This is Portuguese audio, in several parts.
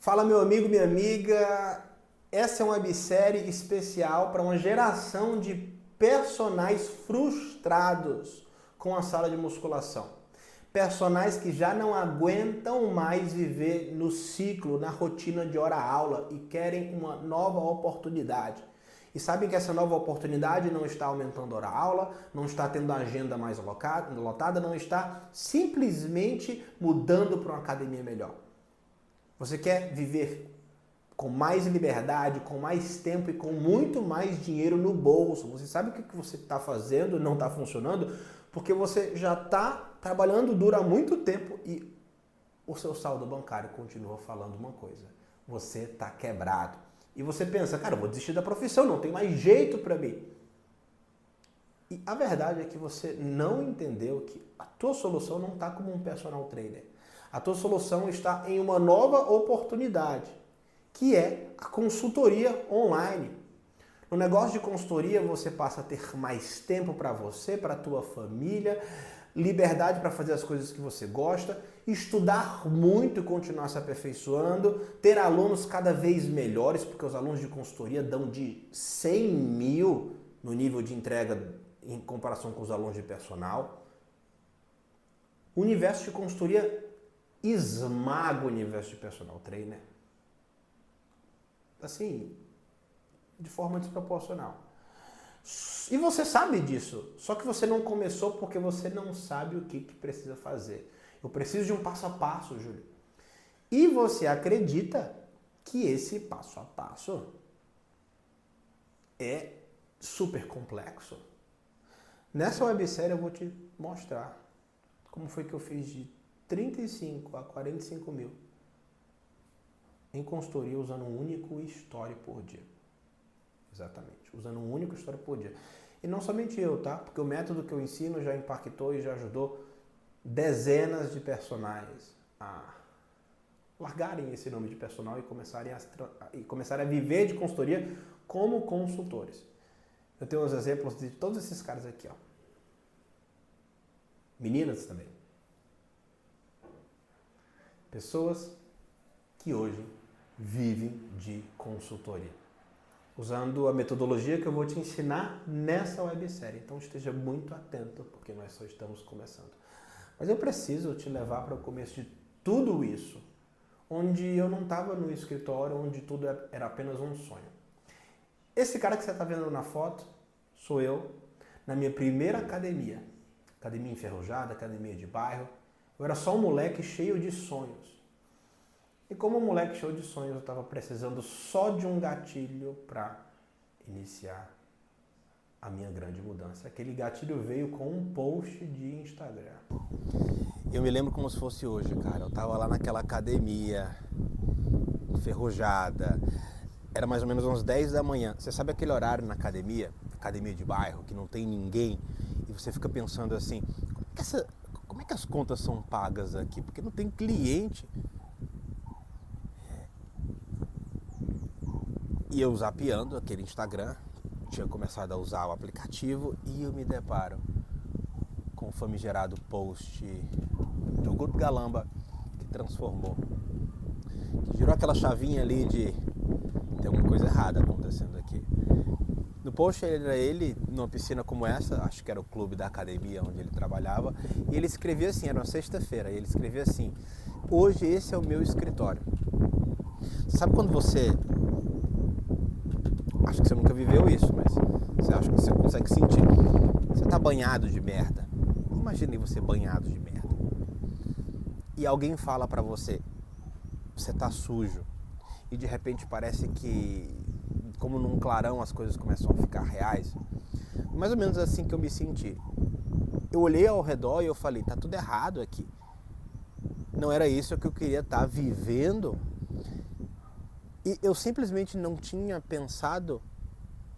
Fala meu amigo, minha amiga, essa é uma websérie especial para uma geração de personagens frustrados com a sala de musculação. Personagens que já não aguentam mais viver no ciclo, na rotina de hora-aula e querem uma nova oportunidade. E sabem que essa nova oportunidade não está aumentando a hora-aula, não está tendo a agenda mais lotada, não está simplesmente mudando para uma academia melhor. Você quer viver com mais liberdade, com mais tempo e com muito mais dinheiro no bolso. Você sabe o que você está fazendo e não está funcionando? Porque você já está trabalhando duro há muito tempo e o seu saldo bancário continua falando uma coisa. Você está quebrado. E você pensa, cara, eu vou desistir da profissão, não tem mais jeito para mim. E a verdade é que você não entendeu que a tua solução não está como um personal trainer. A tua solução está em uma nova oportunidade, que é a consultoria online. No negócio de consultoria, você passa a ter mais tempo para você, para a tua família, liberdade para fazer as coisas que você gosta, estudar muito e continuar se aperfeiçoando, ter alunos cada vez melhores, porque os alunos de consultoria dão de 100 mil no nível de entrega em comparação com os alunos de personal. O universo de consultoria esmaga o universo de personal trainer. Assim, de forma desproporcional. E você sabe disso, só que você não começou porque você não sabe o que precisa fazer. Eu preciso de um passo a passo, Júlio. E você acredita que esse passo a passo é super complexo. Nessa websérie eu vou te mostrar como foi que eu fiz de 35 a 45 mil em consultoria usando um único story por dia. Exatamente, usando um único story por dia. E não somente eu, tá? Porque o método que eu ensino já impactou e já ajudou dezenas de personagens a largarem esse nome de personal e começarem a viver de consultoria como consultores. Eu tenho os exemplos de todos esses caras aqui, ó. Meninas também. Pessoas que hoje vivem de consultoria, usando a metodologia que eu vou te ensinar nessa websérie. Então esteja muito atento, porque nós só estamos começando. Mas eu preciso te levar para o começo de tudo isso, onde eu não estava no escritório, onde tudo era apenas um sonho. Esse cara que você está vendo na foto sou eu, na minha primeira academia. Academia enferrujada, academia de bairro. Eu era só um moleque cheio de sonhos. E como um moleque cheio de sonhos, eu estava precisando só de um gatilho para iniciar a minha grande mudança. Aquele gatilho veio com um post de Instagram. Eu me lembro como se fosse hoje, cara. Eu estava lá naquela academia enferrujada. Era mais ou menos uns 10 da manhã. Você sabe aquele horário na academia de bairro, que não tem ninguém, e você fica pensando assim, como é que as contas são pagas aqui? Porque não tem cliente. E eu zapeando aquele Instagram, tinha começado a usar o aplicativo e eu me deparo com o famigerado post do Guto Galamba, que transformou, que girou aquela chavinha ali de tem alguma coisa errada acontecendo aqui. No post era ele numa piscina como essa, acho que era o clube da academia onde ele trabalhava, e ele escrevia assim, era uma sexta-feira, e ele escrevia assim: hoje esse é o meu escritório. Sabe quando você, acho que você nunca viveu isso, mas você acha que você consegue sentir, você tá banhado de merda. Imagine você banhado de merda. E alguém fala pra você, você tá sujo. E de repente parece que, como num clarão, as coisas começam a ficar reais. Mais ou menos assim que eu me senti. Eu olhei ao redor e eu falei, tá tudo errado aqui. Não era isso que eu queria estar vivendo. E eu simplesmente não tinha pensado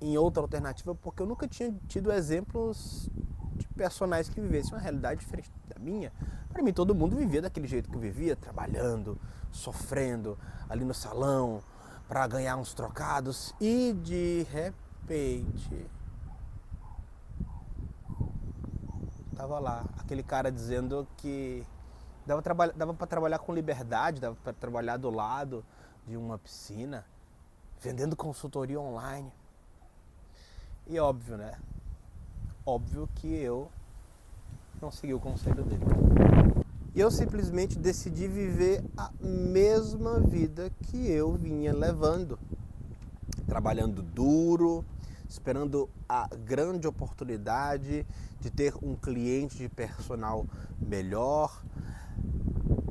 em outra alternativa, porque eu nunca tinha tido exemplos de personagens que vivessem uma realidade diferente da minha. Para mim, todo mundo vivia daquele jeito que eu vivia, trabalhando, sofrendo, ali no salão, para ganhar uns trocados. E de repente, tava lá, aquele cara dizendo que dava para trabalhar com liberdade, dava para trabalhar do lado de uma piscina, vendendo consultoria online. E óbvio, né? Óbvio que eu não segui o conselho dele. E eu simplesmente decidi viver a mesma vida que eu vinha levando. Trabalhando duro, esperando a grande oportunidade de ter um cliente de personal melhor,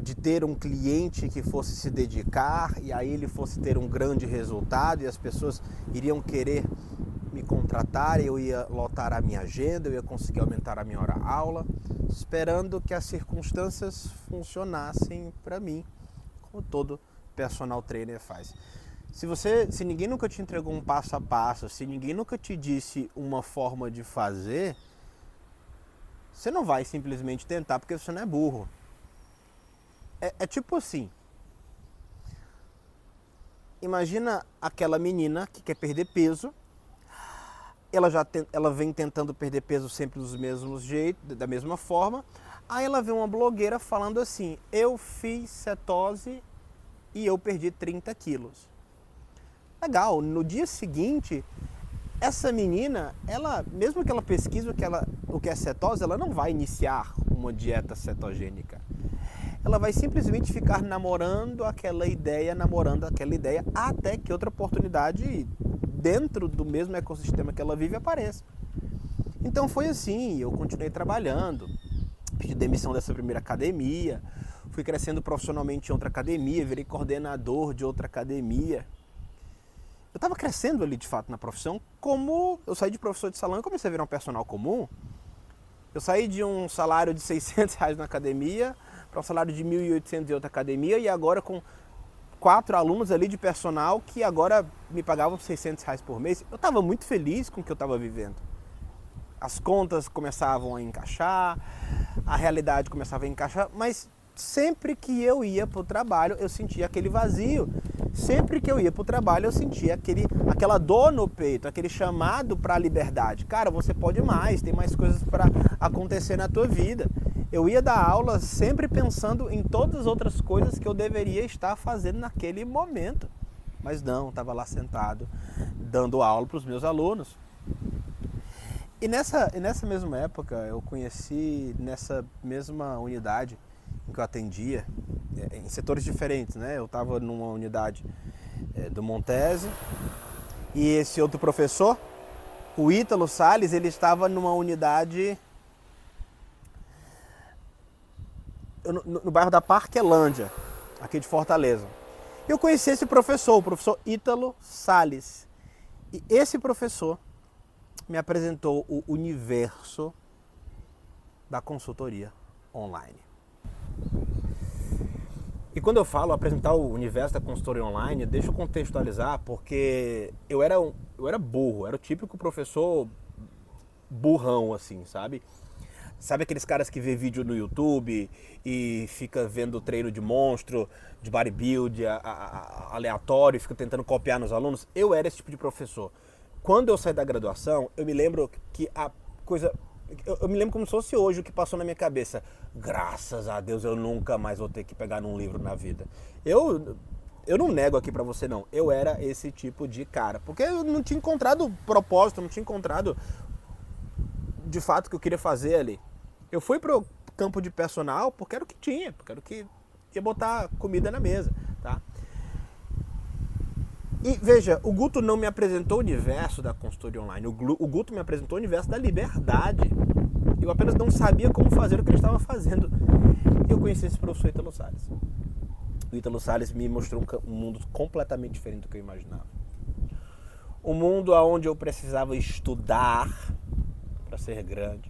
de ter um cliente que fosse se dedicar e aí ele fosse ter um grande resultado e as pessoas iriam querer me contratar, eu ia lotar a minha agenda, eu ia conseguir aumentar a minha hora-aula, esperando que as circunstâncias funcionassem para mim, como todo personal trainer faz. Se ninguém nunca te entregou um passo a passo, se ninguém nunca te disse uma forma de fazer, você não vai simplesmente tentar porque você não é burro. É tipo assim, imagina aquela menina que quer perder peso, ela vem tentando perder peso sempre dos mesmos jeitos, da mesma forma, aí ela vê uma blogueira falando assim, eu fiz cetose e eu perdi 30 quilos. Legal, no dia seguinte, essa menina, mesmo que ela pesquise o que é cetose, ela não vai iniciar uma dieta cetogênica. Ela vai simplesmente ficar namorando aquela ideia, até que outra oportunidade dentro do mesmo ecossistema que ela vive apareça. Então foi assim, eu continuei trabalhando, pedi demissão dessa primeira academia, fui crescendo profissionalmente em outra academia, virei coordenador de outra academia. Eu estava crescendo ali de fato na profissão, como eu saí de professor de salão e comecei a virar um personal comum. Eu saí de um salário de R$600 na academia para um salário de 1.800 em outra academia e agora com 4 alunos ali de personal que agora me pagavam R$600 por mês. Eu estava muito feliz com o que eu estava vivendo. As contas começavam a encaixar, a realidade começava a encaixar, mas sempre que eu ia para o trabalho eu sentia aquele vazio. Sempre que eu ia para o trabalho eu sentia aquela dor no peito, aquele chamado para a liberdade. Cara, você pode mais, tem mais coisas para acontecer na tua vida. Eu ia dar aula sempre pensando em todas as outras coisas que eu deveria estar fazendo naquele momento. Mas não, estava lá sentado, dando aula para os meus alunos. E nessa mesma época, eu conheci, nessa mesma unidade em que eu atendia, em setores diferentes, né? Eu estava numa unidade do Montese e esse outro professor, o Ítalo Salles, ele estava numa unidade no bairro da Parquelândia, aqui de Fortaleza. Eu conheci esse professor, o professor Ítalo Salles. E esse professor me apresentou o universo da consultoria online. E quando eu falo apresentar o universo da consultoria online, deixa eu contextualizar, porque eu era burro, era o típico professor burrão, assim, sabe? Sabe aqueles caras que vê vídeo no YouTube e fica vendo treino de monstro, de bodybuild, aleatório, e fica tentando copiar nos alunos? Eu era esse tipo de professor. Quando eu saí da graduação, eu me lembro que a coisa... Eu me lembro como se fosse hoje o que passou na minha cabeça. Graças a Deus eu nunca mais vou ter que pegar num livro na vida. Eu não nego aqui pra você não. Eu era esse tipo de cara. Porque eu não tinha encontrado propósito, não tinha encontrado de fato o que eu queria fazer ali. Eu fui pro campo de personal porque era o que tinha, porque era o que ia botar comida na mesa, tá? E veja, o Guto não me apresentou o universo da consultoria online, o Guto me apresentou o universo da liberdade. Eu apenas não sabia como fazer o que ele estava fazendo. E eu conheci esse professor Ítalo Salles. O Ítalo Salles me mostrou um mundo completamente diferente do que eu imaginava. Um mundo onde eu precisava estudar para ser grande.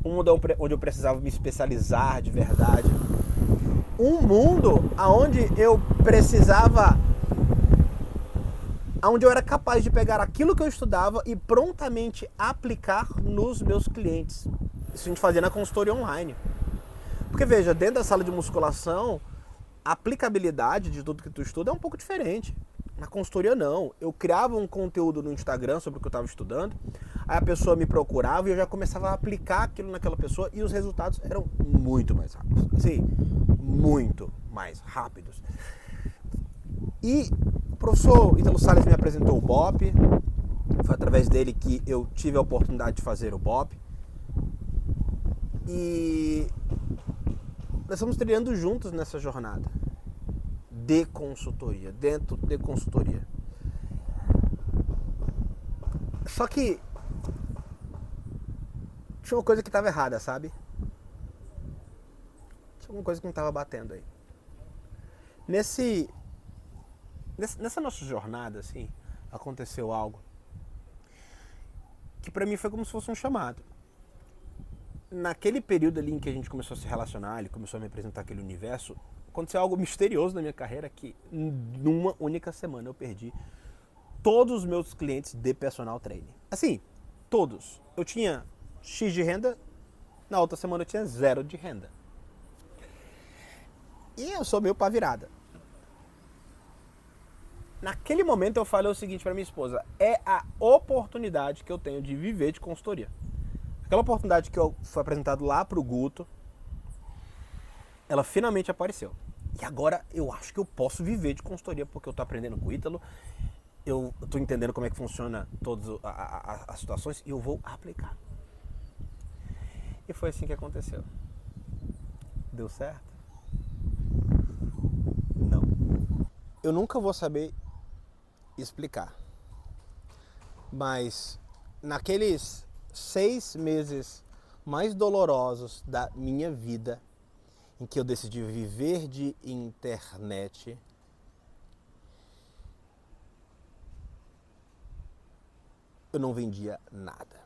Um mundo onde eu precisava me especializar de verdade. Um mundo onde eu precisava... onde eu era capaz de pegar aquilo que eu estudava e prontamente aplicar nos meus clientes. Isso a gente fazia na consultoria online. Porque veja, dentro da sala de musculação, a aplicabilidade de tudo que tu estuda é um pouco diferente. Na consultoria não. Eu criava um conteúdo no Instagram sobre o que eu estava estudando, aí a pessoa me procurava e eu já começava a aplicar aquilo naquela pessoa e os resultados eram muito mais rápidos. Assim, muito mais rápidos. E o professor Ítalo Salles me apresentou o BOP, foi através dele que eu tive a oportunidade de fazer o BOP. E nós estamos trilhando juntos nessa jornada de consultoria, dentro de consultoria. Só que tinha uma coisa que estava errada, sabe? Tinha alguma coisa que não estava batendo aí. Nessa nossa jornada, assim, aconteceu algo que pra mim foi como se fosse um chamado. Naquele período ali em que a gente começou a se relacionar, ele começou a me apresentar aquele universo, aconteceu algo misterioso na minha carreira que numa única semana eu perdi todos os meus clientes de personal training. Assim, todos. Eu tinha X de renda, na outra semana eu tinha 0 de renda. E eu sou meio pá virada. Naquele momento eu falei o seguinte para minha esposa: é a oportunidade que eu tenho de viver de consultoria. Aquela oportunidade que eu fui apresentado lá pro Guto, ela finalmente apareceu. E agora eu acho que eu posso viver de consultoria, porque eu tô aprendendo com o Ítalo, eu tô entendendo como é que funciona todas as situações e eu vou aplicar. E foi assim que aconteceu. Deu certo? Não. Eu nunca vou saber explicar. Mas naqueles 6 meses mais dolorosos da minha vida, em que eu decidi viver de internet, eu não vendia nada.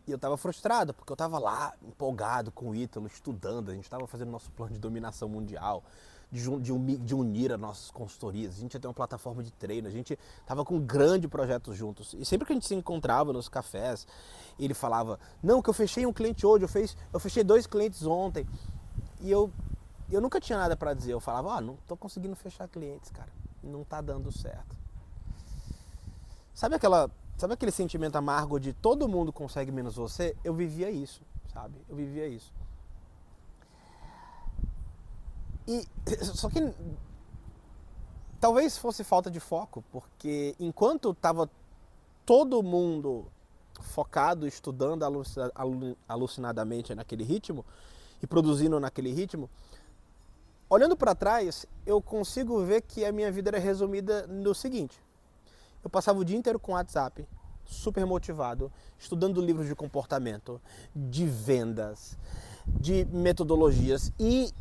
E eu estava frustrado, porque eu estava lá, empolgado com o Ítalo, estudando, a gente estava fazendo nosso plano de dominação mundial, de unir as nossas consultorias, a gente ia ter uma plataforma de treino, a gente estava com um grande projeto juntos. E sempre que a gente se encontrava nos cafés, ele falava: não, que eu fechei um cliente hoje, eu fechei 2 clientes ontem. E eu nunca tinha nada para dizer, eu falava: não tô conseguindo fechar clientes, cara, não tá dando certo. Sabe aquele sentimento amargo de todo mundo consegue menos você? Eu vivia isso, sabe? Eu vivia isso. E só que talvez fosse falta de foco, porque enquanto tava todo mundo focado, estudando alucinadamente naquele ritmo e produzindo naquele ritmo, olhando para trás, eu consigo ver que a minha vida era resumida no seguinte: eu passava o dia inteiro com o WhatsApp, super motivado, estudando livros de comportamento, de vendas, de metodologias e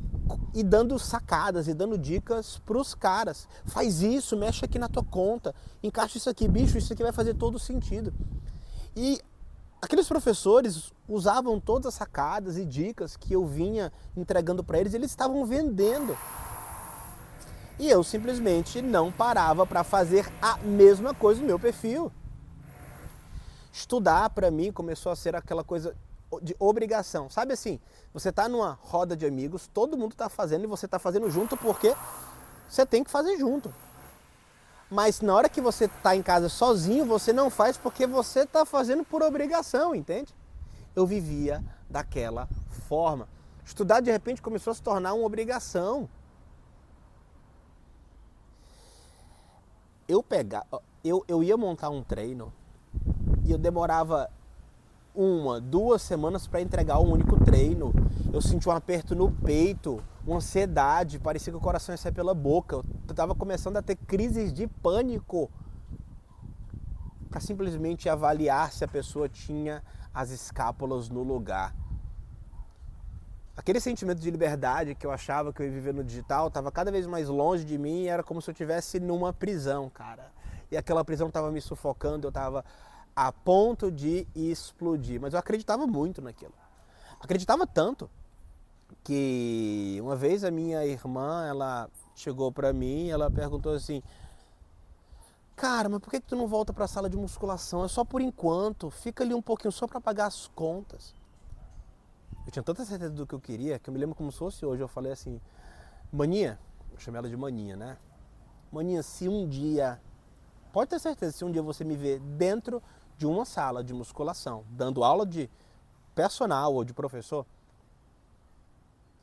dando sacadas e dando dicas pros caras. Faz isso, mexe aqui na tua conta, encaixa isso aqui, bicho, isso aqui vai fazer todo sentido. E aqueles professores usavam todas as sacadas e dicas que eu vinha entregando para eles, eles estavam vendendo. E eu simplesmente não parava para fazer a mesma coisa no meu perfil. Estudar para mim começou a ser aquela coisa de obrigação. Sabe assim, você tá numa roda de amigos, todo mundo tá fazendo e você tá fazendo junto porque você tem que fazer junto. Mas na hora que você tá em casa sozinho, você não faz porque você tá fazendo por obrigação, entende? Eu vivia daquela forma. Estudar de repente começou a se tornar uma obrigação. Eu ia montar um treino e eu demorava 1, 2 semanas para entregar um único treino. Eu senti um aperto no peito, uma ansiedade, parecia que o coração ia sair pela boca. Eu estava começando a ter crises de pânico para simplesmente avaliar se a pessoa tinha as escápulas no lugar. Aquele sentimento de liberdade que eu achava que eu ia viver no digital estava cada vez mais longe de mim e era como se eu estivesse numa prisão, cara. E aquela prisão estava me sufocando, eu estava a ponto de explodir. Mas eu acreditava muito naquilo. Acreditava tanto que uma vez a minha irmã, ela chegou pra mim e ela perguntou assim: cara, mas por que tu não volta pra sala de musculação? É só por enquanto, fica ali um pouquinho só pra pagar as contas. Eu tinha tanta certeza do que eu queria, que eu me lembro como se fosse hoje. Eu falei assim: Maninha, eu chamei ela de Maninha, né? Maninha, se um dia, pode ter certeza, se um dia você me ver dentro de uma sala de musculação, dando aula de personal ou de professor,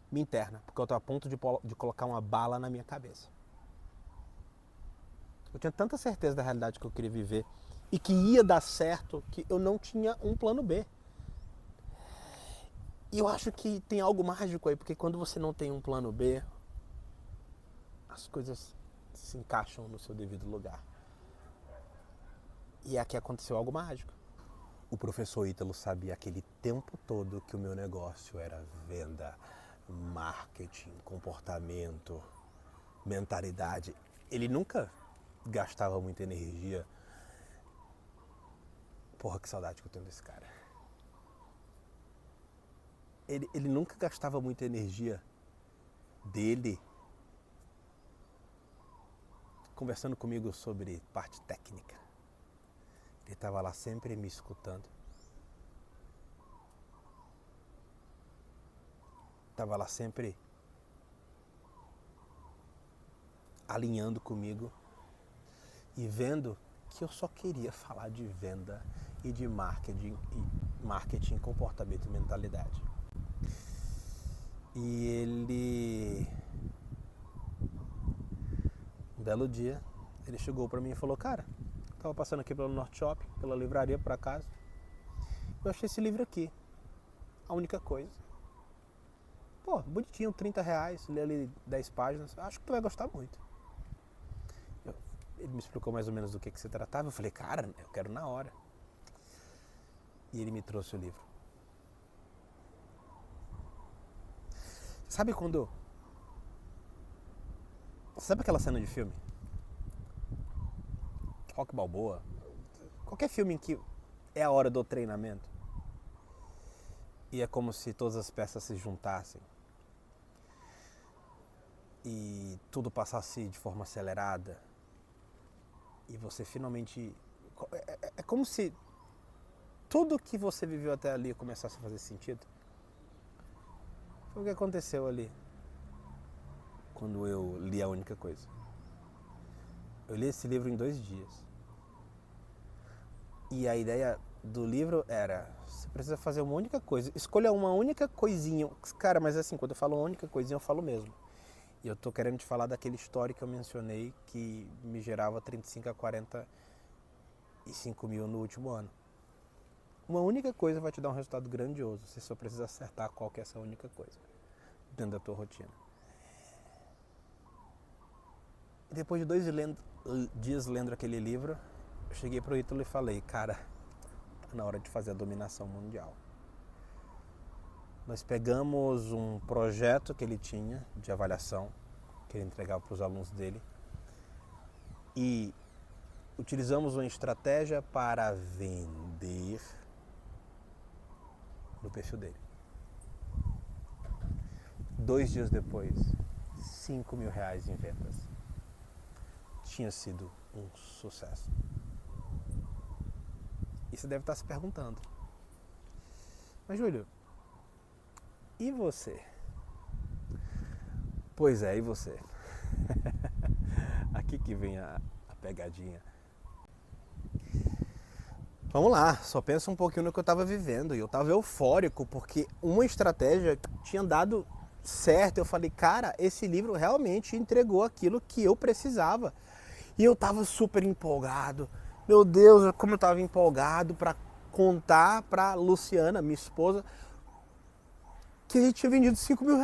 me interna, porque eu tô a ponto de colocar uma bala na minha cabeça. Eu tinha tanta certeza da realidade que eu queria viver e que ia dar certo que eu não tinha um plano B. E eu acho que tem algo mágico aí, porque quando você não tem um plano B, as coisas se encaixam no seu devido lugar. E aqui aconteceu algo mágico. O professor Ítalo sabia aquele tempo todo que o meu negócio era venda, marketing, comportamento, mentalidade. Ele nunca gastava muita energia. Porra, que saudade que eu tenho desse cara. Ele nunca gastava muita energia dele conversando comigo sobre parte técnica. Ele estava lá sempre me escutando. Estava lá sempre alinhando comigo e vendo que eu só queria falar de venda e de marketing, comportamento e mentalidade. E ele, um belo dia, ele chegou pra mim e falou: cara, tava passando aqui pelo Norte Shopping, pela livraria por acaso, eu achei esse livro aqui, A Única Coisa. Pô, bonitinho, R$30, li ali 10 páginas, acho que tu vai gostar muito. Ele me explicou mais ou menos do que se tratava, eu falei: cara, eu quero na hora. E ele me trouxe o livro. Sabe quando... Sabe aquela cena de filme? Rock Balboa. Qualquer filme em que é a hora do treinamento. E é como se todas as peças se juntassem. E tudo passasse de forma acelerada. E você finalmente... É como se tudo que você viveu até ali começasse a fazer sentido. Foi o que aconteceu ali, quando eu li A Única Coisa. Eu li esse livro em 2 dias. E a ideia do livro era: você precisa fazer uma única coisa. Escolha uma única coisinha. Cara, mas assim, quando eu falo uma única coisinha, eu falo mesmo. E eu tô querendo te falar daquele story que eu mencionei, que me gerava 35 a 45 mil no último ano. Uma única coisa vai te dar um resultado grandioso. Você só precisa acertar qual que é essa única coisa dentro da tua rotina. E depois de 2 dias lendo aquele livro, eu cheguei pro Ítalo e falei: cara, tá na hora de fazer a dominação mundial. Nós pegamos um projeto que ele tinha de avaliação, que ele entregava para os alunos dele, e utilizamos uma estratégia para vender no perfil dele. 2 dias depois, R$5 mil em vendas. Tinha sido um sucesso. E você deve estar se perguntando: mas Júlio, e você? Pois é, e você? Aqui que vem a pegadinha. Vamos lá, só pensa um pouquinho no que eu estava vivendo. E eu estava eufórico, porque uma estratégia tinha dado certo. Eu falei: cara, esse livro realmente entregou aquilo que eu precisava. E eu estava super empolgado. Meu Deus, como eu estava empolgado para contar para Luciana, minha esposa, que a gente tinha vendido R$5 mil.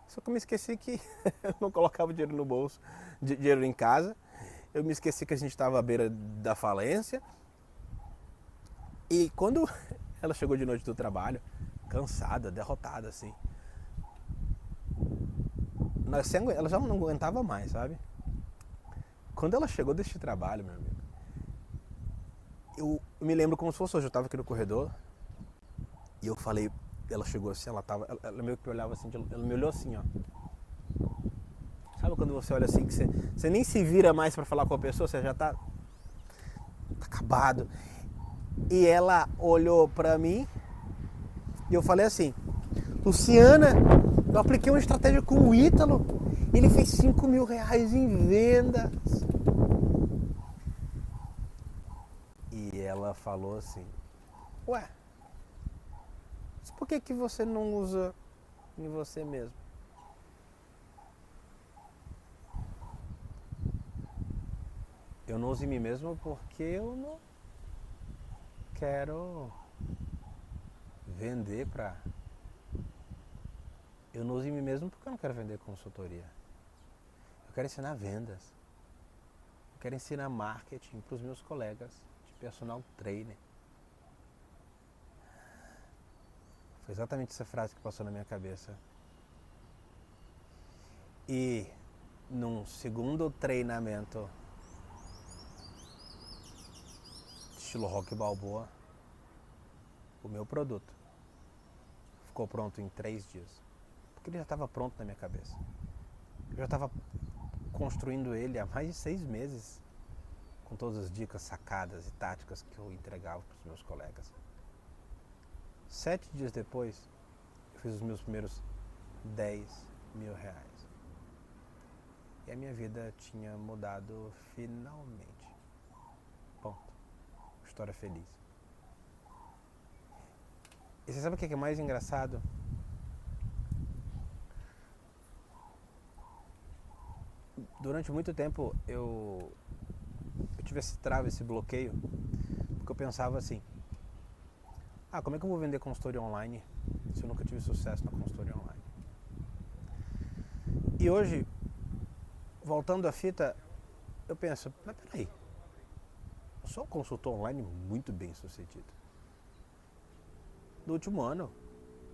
Só que eu me esqueci que eu não colocava dinheiro no bolso, dinheiro em casa. Eu me esqueci que a gente estava à beira da falência. E quando ela chegou de noite do trabalho, cansada, derrotada assim, ela já não aguentava mais, sabe? Quando ela chegou deste trabalho, meu amigo, eu me lembro como se fosse hoje. Eu estava aqui no corredor e eu falei, ela chegou assim, ela meio que olhava assim, ela me olhou assim, ó. Sabe quando você olha assim, que você nem se vira mais para falar com a pessoa, você já tá acabado. E ela olhou pra mim e eu falei assim: Luciana, eu apliquei uma estratégia com o Ítalo, ele fez R$5 mil em vendas. E ela falou assim: ué, mas por que você não usa em você mesmo? Eu não uso em mim mesmo porque eu não quero vender pra... Eu não uso em mim mesmo porque eu não quero vender consultoria. Eu quero ensinar vendas. Eu quero ensinar marketing para os meus colegas de personal trainer. Foi exatamente essa frase que passou na minha cabeça. E num segundo treinamento estilo Rock Balboa, o meu produto ficou pronto em 3 dias. Porque ele já estava pronto na minha cabeça. Eu já estava construindo ele há mais de 6 meses, com todas as dicas, sacadas e táticas que eu entregava para os meus colegas. 7 dias depois, eu fiz os meus primeiros 10 mil reais. E a minha vida tinha mudado finalmente. Ponto. História feliz. E você sabe o que é mais engraçado? Durante muito tempo eu tive esse trava, esse bloqueio, porque eu pensava assim: como é que eu vou vender consultoria online se eu nunca tive sucesso na consultoria online? E hoje, voltando à fita, eu penso, mas peraí, eu sou um consultor online muito bem sucedido. No último ano,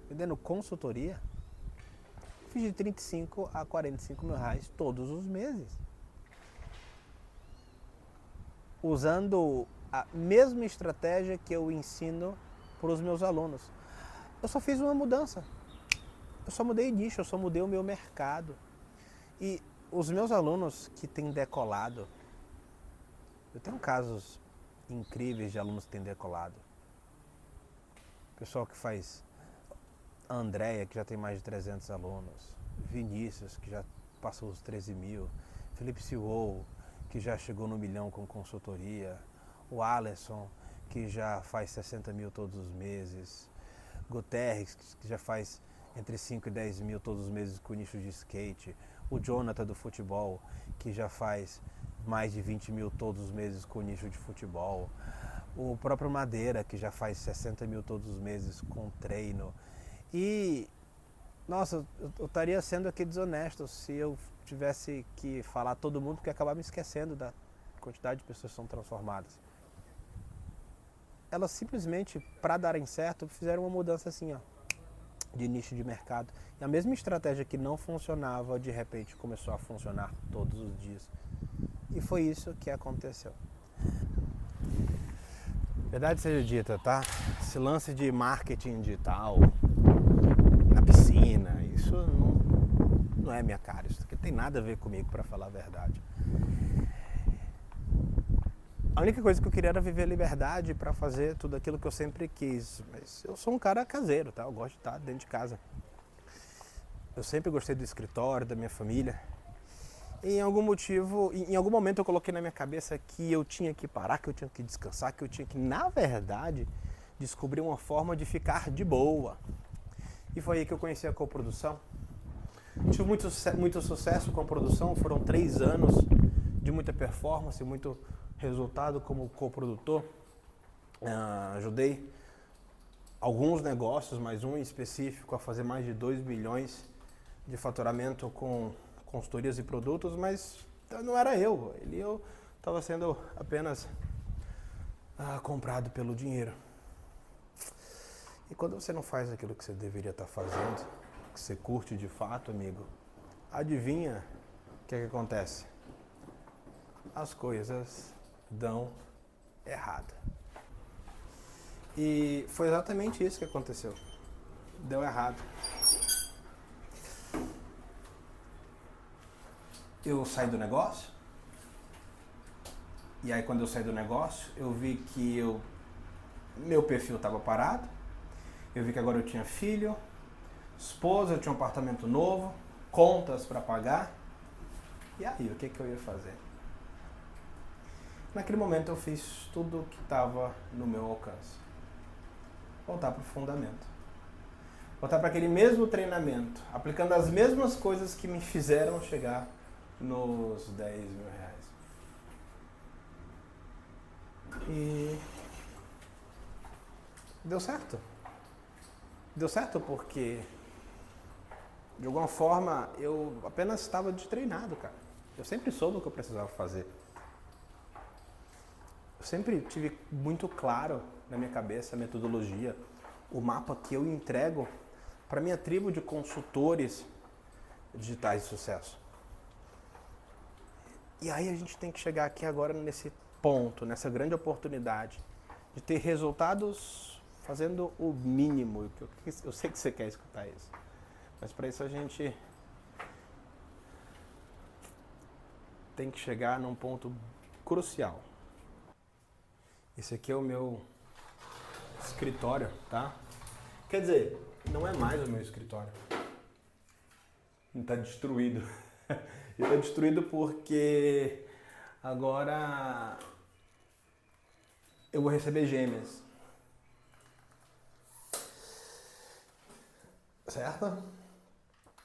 vendendo consultoria, fiz de 35 a 45 mil reais todos os meses. Usando a mesma estratégia que eu ensino para os meus alunos. Eu só fiz uma mudança. Eu só mudei nicho, eu só mudei o meu mercado. E os meus alunos que têm decolado, eu tenho casos incríveis de alunos que têm decolado. Pessoal que faz... A Andréia, que já tem mais de 300 alunos. Vinícius, que já passou os 13 mil. Felipe Siwou, que já chegou no 1 milhão com consultoria. O Alisson, que já faz 60 mil todos os meses. Guterres, que já faz entre 5 e 10 mil todos os meses com nicho de skate. O Jonathan do futebol, que já faz mais de 20 mil todos os meses com nicho de futebol. O próprio Madeira, que já faz 60 mil todos os meses com treino. E, nossa, eu estaria sendo aqui desonesto se eu tivesse que falar todo mundo, porque ia acabar me esquecendo da quantidade de pessoas que são transformadas. Elas simplesmente, para darem certo, fizeram uma mudança assim, de nicho de mercado. E a mesma estratégia que não funcionava, de repente começou a funcionar todos os dias. E foi isso que aconteceu. Verdade seja dita, tá? Esse lance de marketing digital na piscina, isso não é minha cara. Isso aqui tem nada a ver comigo, para falar a verdade. A única coisa que eu queria era viver a liberdade para fazer tudo aquilo que eu sempre quis. Mas eu sou um cara caseiro, tá? Eu gosto de estar dentro de casa. Eu sempre gostei do escritório, da minha família. E em algum momento eu coloquei na minha cabeça que eu tinha que parar, que eu tinha que descansar, que eu tinha que, na verdade, descobrir uma forma de ficar de boa. E foi aí que eu conheci a coprodução. Tive muito sucesso com a produção, foram 3 anos de muita performance, muito resultado como coprodutor. Ajudei alguns negócios, mas um em específico, a fazer mais de 2 milhões de faturamento com consultorias e produtos, mas não era eu estava sendo apenas comprado pelo dinheiro. E quando você não faz aquilo que você deveria estar fazendo, que você curte de fato, amigo, adivinha o que acontece? As coisas dão errado. E foi exatamente isso que aconteceu. Deu errado. Eu saí do negócio. E aí quando eu saí do negócio, eu vi que meu perfil estava parado. Eu vi que agora eu tinha filho, esposa, eu tinha um apartamento novo, contas para pagar. E aí, o que eu ia fazer? Naquele momento eu fiz tudo o que estava no meu alcance. Voltar para o fundamento. Voltar para aquele mesmo treinamento, aplicando as mesmas coisas que me fizeram chegar nos 10 mil reais. E deu certo. Deu certo porque, de alguma forma, eu apenas estava destreinado, cara. Eu sempre soube o que eu precisava fazer. Eu sempre tive muito claro na minha cabeça a metodologia, o mapa que eu entrego para minha tribo de consultores digitais de sucesso. E aí a gente tem que chegar aqui agora nesse ponto, nessa grande oportunidade de ter resultados fazendo o mínimo. Eu sei que você quer escutar isso, mas para isso a gente tem que chegar num ponto crucial. Esse aqui é o meu escritório, tá? Quer dizer, não é mais o meu escritório. Ele está destruído. Ele está destruído porque agora eu vou receber gêmeas. Certo?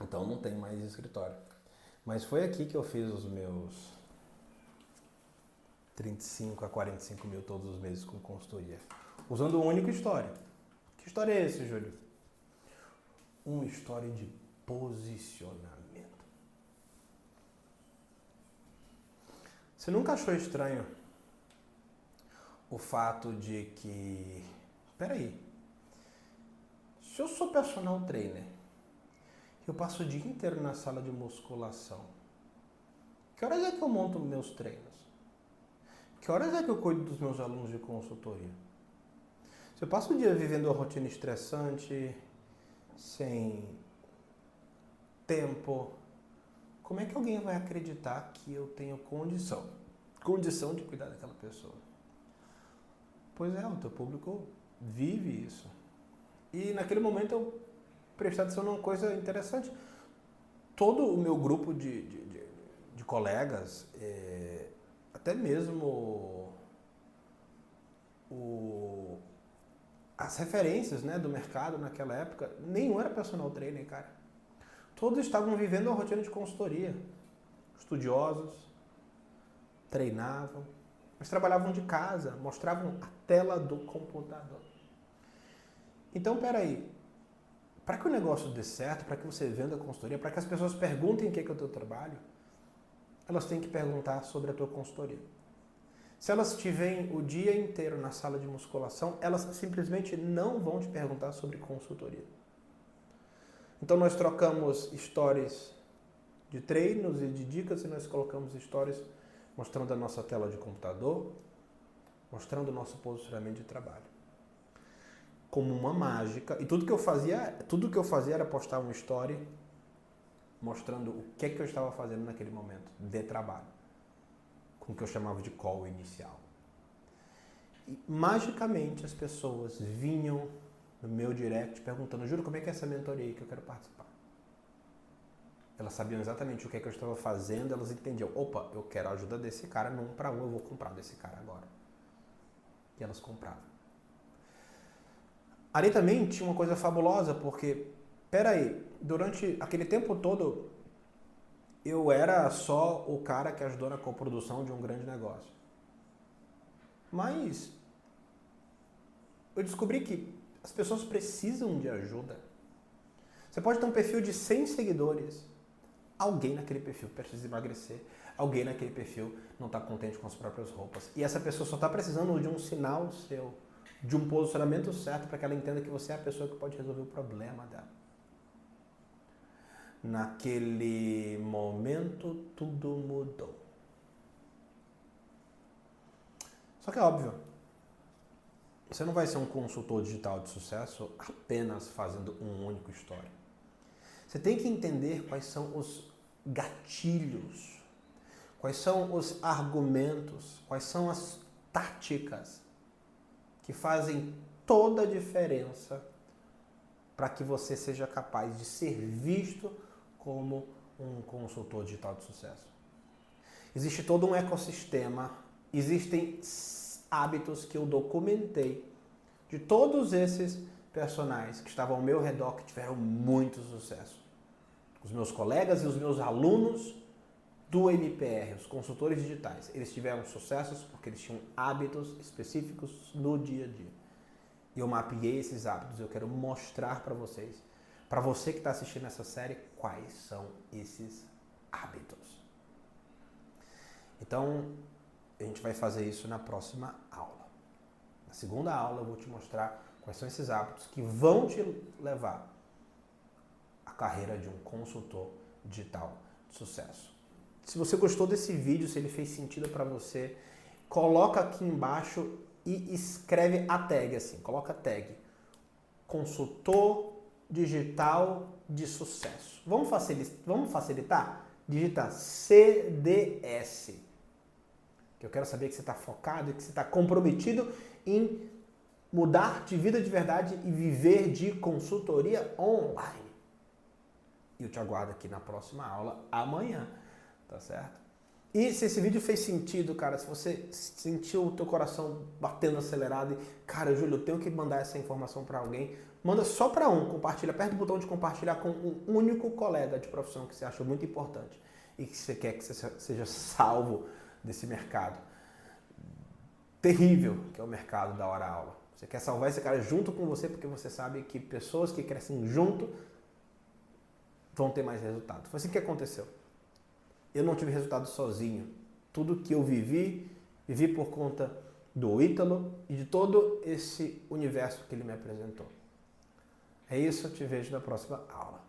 Então não tem mais escritório. Mas foi aqui que eu fiz os meus 35 a 45 mil todos os meses com consultoria. Usando uma única história. Que história é esse, Júlio? Uma história de posicionamento. Você nunca achou estranho o fato de que... Peraí. Se eu sou personal trainer, eu passo o dia inteiro na sala de musculação. Que horas é que eu monto meus treinos? Que horas é que eu cuido dos meus alunos de consultoria? Se eu passo o dia vivendo uma rotina estressante, sem tempo, como é que alguém vai acreditar que eu tenho condição de cuidar daquela pessoa? Pois é, o teu público vive isso. E naquele momento eu prestei atenção numa coisa interessante. Todo o meu grupo de colegas, até mesmo as referências, né, do mercado naquela época, nenhum era personal trainer, cara. Todos estavam vivendo uma rotina de consultoria. Estudiosos, treinavam, mas trabalhavam de casa, mostravam a tela do computador. Então, peraí, para que o negócio dê certo, para que você venda a consultoria, para que as pessoas perguntem o que é o teu trabalho, elas têm que perguntar sobre a tua consultoria. Se elas te veem o dia inteiro na sala de musculação, elas simplesmente não vão te perguntar sobre consultoria. Então nós trocamos stories de treinos e de dicas e nós colocamos stories mostrando a nossa tela de computador, mostrando o nosso posicionamento de trabalho. Como uma mágica. E tudo que eu fazia era postar um story mostrando o que é que eu estava fazendo naquele momento de trabalho. Com o que eu chamava de call inicial. E magicamente as pessoas vinham no meu direct perguntando: Júlio, como é que é essa mentoria aí que eu quero participar? Elas sabiam exatamente o que é que eu estava fazendo, elas entendiam: opa, eu quero a ajuda desse cara, no 1 para 1 eu vou comprar desse cara agora. E elas compravam. Ali também tinha uma coisa fabulosa, porque, peraí, durante aquele tempo todo, eu era só o cara que ajudou na coprodução de um grande negócio. Mas eu descobri que as pessoas precisam de ajuda. Você pode ter um perfil de 100 seguidores. Alguém naquele perfil precisa emagrecer. Alguém naquele perfil não está contente com as próprias roupas. E essa pessoa só está precisando de um sinal seu, de um posicionamento certo para que ela entenda que você é a pessoa que pode resolver o problema dela. Naquele momento, tudo mudou. Só que é óbvio, você não vai ser um consultor digital de sucesso apenas fazendo um único story. Você tem que entender quais são os gatilhos, quais são os argumentos, quais são as táticas que fazem toda a diferença para que você seja capaz de ser visto como um consultor digital de sucesso. Existe todo um ecossistema, existem hábitos que eu documentei de todos esses personagens que estavam ao meu redor, que tiveram muito sucesso. Os meus colegas e os meus alunos do MPR, os consultores digitais, eles tiveram sucessos porque eles tinham hábitos específicos no dia a dia. E eu mapeei esses hábitos, eu quero mostrar para vocês, para você que está assistindo essa série, quais são esses hábitos. Então, a gente vai fazer isso na próxima aula. Na segunda aula eu vou te mostrar quais são esses hábitos que vão te levar à carreira de um consultor digital de sucesso. Se você gostou desse vídeo, se ele fez sentido para você, coloca aqui embaixo e escreve a tag assim, coloca a tag consultor digital de sucesso. Vamos facilitar? Digita CDS. Que eu quero saber que você está focado e que você está comprometido em mudar de vida de verdade e viver de consultoria online. E eu te aguardo aqui na próxima aula amanhã, tá certo? E se esse vídeo fez sentido, cara, se você sentiu o teu coração batendo acelerado e, cara, Júlio, eu tenho que mandar essa informação para alguém, manda só para um, compartilha, aperta o botão de compartilhar com um único colega de profissão que você acha muito importante e que você quer que você seja salvo desse mercado terrível que é o mercado da hora aula. Você quer salvar esse cara junto com você porque você sabe que pessoas que crescem junto vão ter mais resultado. Foi assim que aconteceu. Eu não tive resultado sozinho. Tudo que eu vivi por conta do Ítalo e de todo esse universo que ele me apresentou. É isso, eu te vejo na próxima aula.